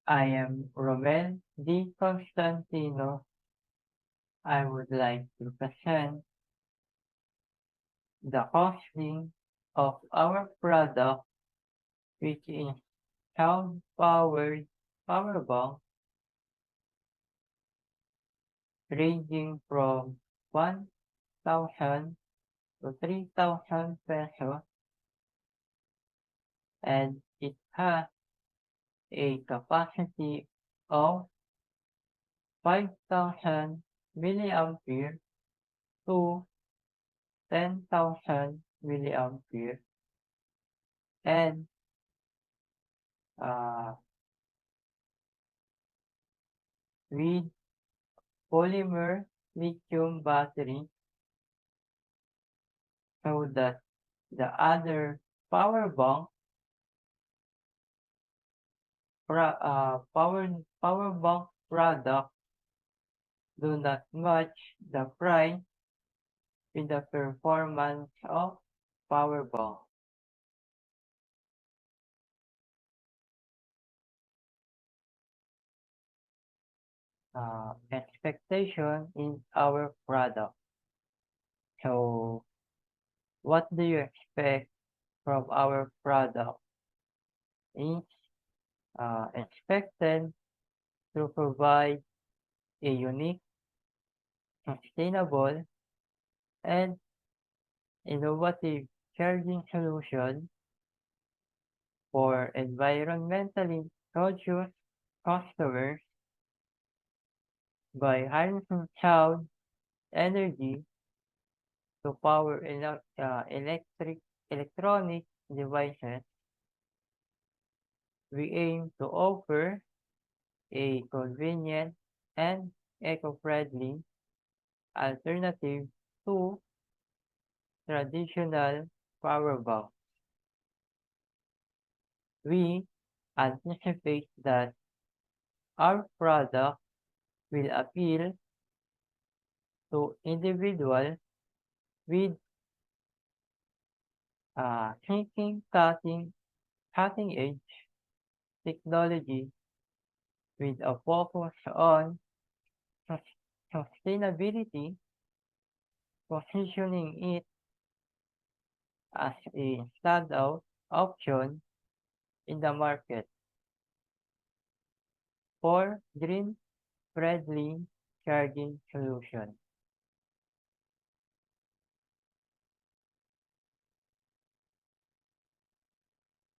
I am Romel D. Constantino. I would like to present the costing of our product, which is sound-powered power bank ranging from 1,000 to 3,000 pesos, and it has a capacity of 5,000 milliampere to 10,000 milliampere, and uh, with polymer lithium battery, so that the other power bank power bank product do not match the price with the performance of power bank. Expectation in our product. So, what do you expect from our product? Is expected to provide a unique, sustainable, and innovative charging solution for environmentally conscious customers by harnessing sound energy to power electronic devices. We aim to offer a convenient and eco-friendly alternative to traditional power banks. We anticipate that our product will appeal to individuals with thinking cutting edge technology with a focus on sus- sustainability, positioning it as a standout option in the market for green-friendly charging solutions.